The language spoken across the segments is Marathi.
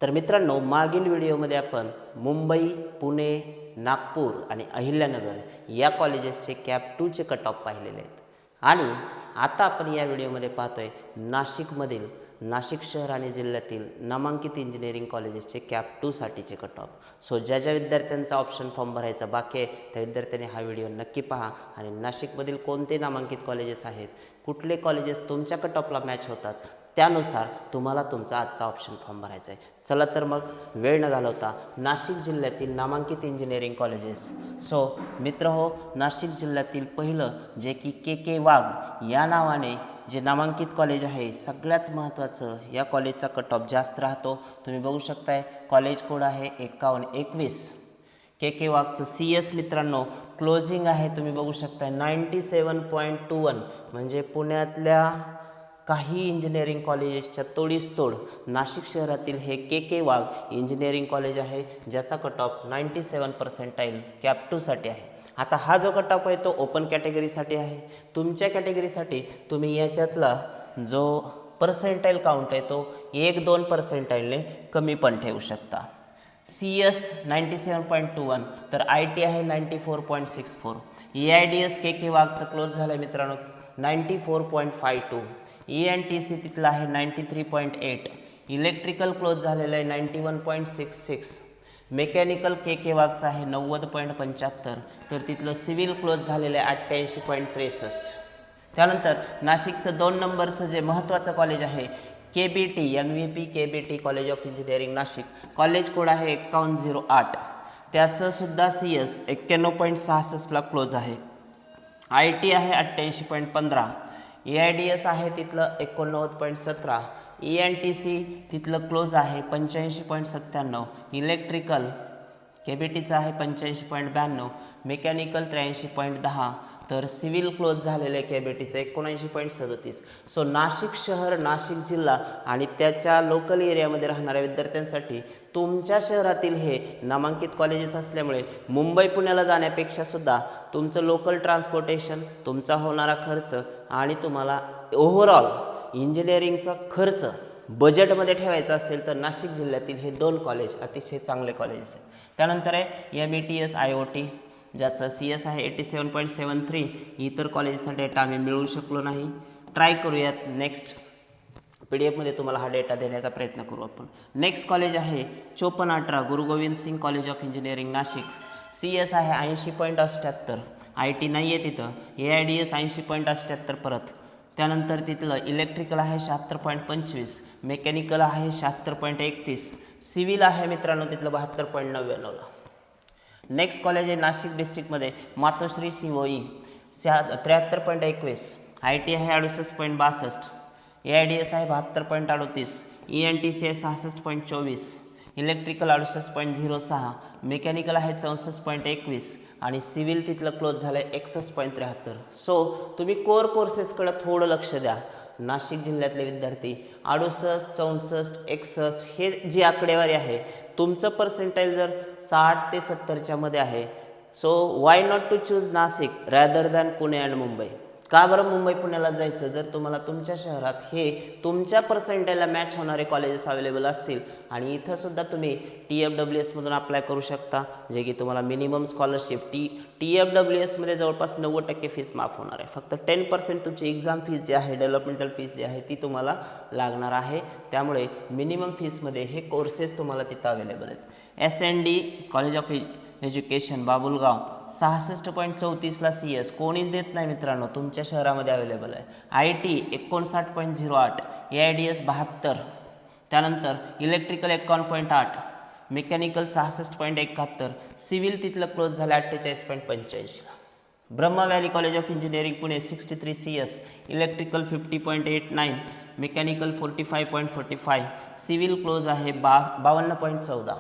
तर मित्रांनो, मागील व्हिडिओमध्ये आपण मुंबई, पुणे, नागपूर आणि अहिल्यानगर या कॉलेजेसचे कॅप 2चे कट ऑफ पाहिलेले आहेत. आणि आता आपण या व्हिडिओमध्ये पाहतोय नाशिकमधील नाशिक शहर आणि जिल्ह्यातील नामांकित इंजिनिअरिंग कॉलेजेसचे कॅप 2 साठीचे कट ऑफ. सो ज्या विद्यार्थ्यांचा ऑप्शन फॉर्म भरायचा बाकी आहे त्या विद्यार्थ्यांनी हा व्हिडिओ नक्की पहा आणि नाशिकमधील कोणते नामांकित कॉलेजेस आहेत, कुठले कॉलेजेस तुमच्या कट ऑफला मॅच होतात, त्यानुसार तुम्हाला तुमचा आजचा ऑप्शन फॉर्म भरायचा आहे. चला तर मग वेळ न घालवता नाशिक जिल्ह्यातील नामांकित इंजिनिअरिंग कॉलेजेस. सो मित्र हो, नाशिक जिल्ह्यातील पहिलं जे की के वाघ या नावाने जे नामांकित कॉलेज आहे, सगळ्यात महत्त्वाचं या कॉलेजचा कट ऑफ जास्त राहतो. तुम्ही बघू शकताय कॉलेज कोड आहे 5121. के वाघचं CS मित्रांनो क्लोजिंग आहे, तुम्ही बघू शकताय 97.21. म्हणजे पुण्यातल्या काही इंजिनिअरिंग कॉलेजेसच्या तोडीस तोड नाशिक शहरातील हे के वाघ इंजिनिअरिंग कॉलेज आहे, ज्याचा कट ऑफ 97% कॅप 2 साठी आहे. आता हा जो कट ऑफ आहे तो ओपन कॅटेगरीसाठी आहे. तुमच्या कॅटेगरीसाठी तुम्ही याच्यातला जो पर्सेंटाईल काउंट आहे तो 1-2% कमी पण ठेवू शकता. CS 97.21 तर IT आहे 94.64. EIDS के वाघचं क्लोज झालं आहे मित्रांनो 94.52. ENTC तिथला आहे 93.8. इलेक्ट्रिकल क्लोज झालेलं आहे 91.66. मेकॅनिकल के वाघचं आहे 90.75. तर तिथलं सिव्हिल क्लोज झालेलं आहे 88.63. त्यानंतर नाशिकचं 2 नंबरचं जे महत्त्वाचं कॉलेज आहे KBT MVP KBT college of engineering Nashik, college code आहे 5108. त्याचं सुद्धा CS 91.66ला क्लोज आहे. IT आहे 88.15. EIDS आहे तिथलं 89.17. ENTC तिथलं क्लोज आहे 85.97. इलेक्ट्रिकल KBTचं आहे 85.92. मेकॅनिकल 83.10. तर सिव्हिल क्लोज झालेलं आहे KBTचं 79.37. सो नाशिक शहर, नाशिक जिल्हा आणि त्याच्या लोकल एरियामध्ये राहणाऱ्या विद्यार्थ्यांसाठी तुमच्या शहरातील हे नामांकित कॉलेजेस असल्यामुळे मुंबई पुण्याला जाण्यापेक्षा सुद्धा तुमचं लोकल ट्रान्सपोर्टेशन, तुमचा होणारा खर्च आणि तुम्हाला ओव्हरऑल इंजिनिअरिंगचा खर्च बजेटमध्ये ठेवायचा असेल तर नाशिक जिल्ह्यातील हे 2 कॉलेज अतिशय चांगले कॉलेजेस आहेत. त्यानंतर आहे METS IOT ज्याचं CS आहे 87.73. इतर कॉलेजचा डेटा आम्ही मिळवू शकलो नाही. ट्राय करूयात, नेक्स्ट PDF तुम्हाला हा डेटा देण्याचा प्रयत्न करू आपण. नेक्स्ट कॉलेज आहे 5418 Guru Govind Singh college of engineering Nashik. CS आहे 80.78. IT नाही आहे तिथं. EIDS 80.78 परत. त्यानंतर तिथलं इलेक्ट्रिकल आहे 76.25. मेकॅनिकल आहे 76.31. सिव्हिल आहे मित्रांनो तिथलं 72.99ला. नेक्स्ट कॉलेज आहे नाशिक डिस्ट्रिक्टमध्ये मातोश्री COE 73.21. IT आहे 68.62. EIDS आहे 72.38. ENTC आहे 66.24. इलेक्ट्रिकल 68.06. मेकॅनिकल आहे 64.21 आणि सिव्हिल तिथलं क्लोज झालं आहे 61.73. सो तुम्ही कोर कोर्सेसकडे थोडं लक्ष द्या. नाशिक जिल्ह्यातले विद्यार्थी 68, 64, 61 हे जी आकडेवारी आहे, तुमचं पर्सेंटाईल जर 60 ते 70च्या मध्ये आहे, so why not to choose Nashik rather than Pune and Mumbai. का बरं मुंबई पुण्याला जायचं? जर तुम्हाला तुमच्या शहरात हे तुमच्या पर्सेंटाईलला मॅच होणारे कॉलेजेस अवेलेबल असतील आणि इथं सुद्धा तुम्ही TFWS मधून अप्लाय करू शकता, जे की तुम्हाला मिनिमम स्कॉलरशिप TFWS मध्ये जवळपास 90% फीस माफ होणार आहे. फक्त 10% तुमची एक्झाम फीस जी आहे, डेव्हलपमेंटल फीस जी आहे ती तुम्हाला लागणार आहे. त्यामुळे मिनिमम फीसमध्ये हे कोर्सेस तुम्हाला तिथं अवेलेबल आहेत. SND college of education Babulgaon 66.34ला CS कोणीच देत नाही मित्रांनो, तुमच्या शहरामध्ये अवेलेबल आहे. IT 59.08. EIDS 72. त्यानंतर इलेक्ट्रिकल 51.8. मेकॅनिकल 66.71. सिव्हिल तिथलं क्लोज झालं 48.85. Brahma valley college of engineering Pune 63 CS. Electrical 50.89. Mechanical 45.45. Civil close आहे 52.14.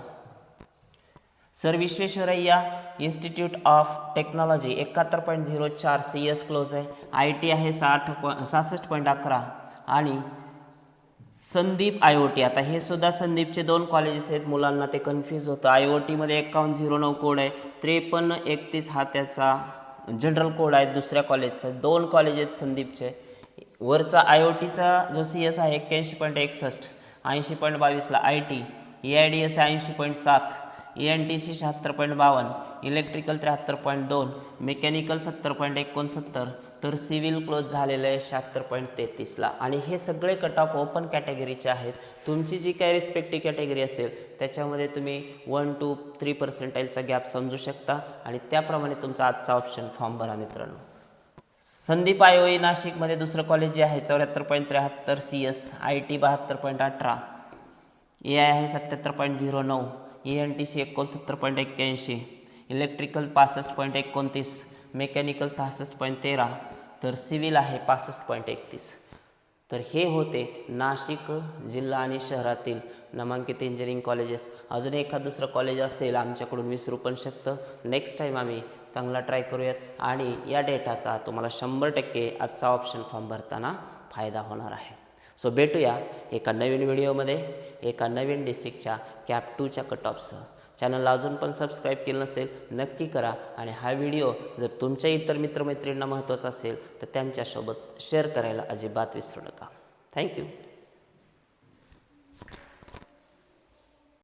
Sir Visvesvaraya institute of technology 71.04 CS close आहे. IT आहे 66.11 आणि संदीप IOT. आता हे सुद्धा संदीपचे 2 कॉलेजेस आहेत, मुलांना ते कन्फ्यूज होतं. IOT मध्ये 5109 कोड आहे, 5331 हा त्याचा जनरल कोड आहे दुसऱ्या कॉलेजचा. 2 कॉलेजेस संदीपचे. वरचा IOTचा जो CS आहे 81.61, 80.22ला IT EIDS 80.7, ENTC 76.52, electrical 73.2, mechanical 70.69, तर सिव्हिल क्लोज झालेलं आहे 76.33ला. आणि हे सगळे कट ऑफ ओपन कॅटेगरीचे आहेत. तुमची जी काही रिस्पेक्टिव्ह कॅटेगरी असेल त्याच्यामध्ये तुम्ही 1 to 3% गॅप समजू शकता आणि त्याप्रमाणे तुमचा आजचा ऑप्शन फॉर्म भरा मित्रांनो. संदीप आयोई नाशिकमध्ये दुसरं कॉलेज जे आहे 74.73, CS, IT 72.18, AI आहे 77.09, ENTC 69.81, इलेक्ट्रिकल 65.29, मेकॅनिकल 66.13, तर सिव्हिल आहे 65.31. तर हे होते नाशिक जिल्हा आणि शहरातील नामांकित इंजिनिअरिंग कॉलेजेस. अजून एखाद दुसरं कॉलेज असेल आमच्याकडून विसरू पण शकतं. नेक्स्ट टाईम आम्ही चांगला ट्राय करूयात आणि या डेटाचा तुम्हाला 100% आजचा ऑप्शन फॉर्म भरताना फायदा होणार आहे. सो भेटूया एका नवीन व्हिडिओमध्ये एका नवीन डिस्ट्रिक्टच्या कॅप 2च्या कट ऑफसह. चॅनलला अजून पण सबस्क्राईब केलं नसेल नक्की करा आणि हा व्हिडिओ जर तुमच्या इतर मित्रमैत्रिणींना महत्त्वाचा असेल तर त्यांच्यासोबत शेअर करायला अजिबात विसरू नका. थँक्यू.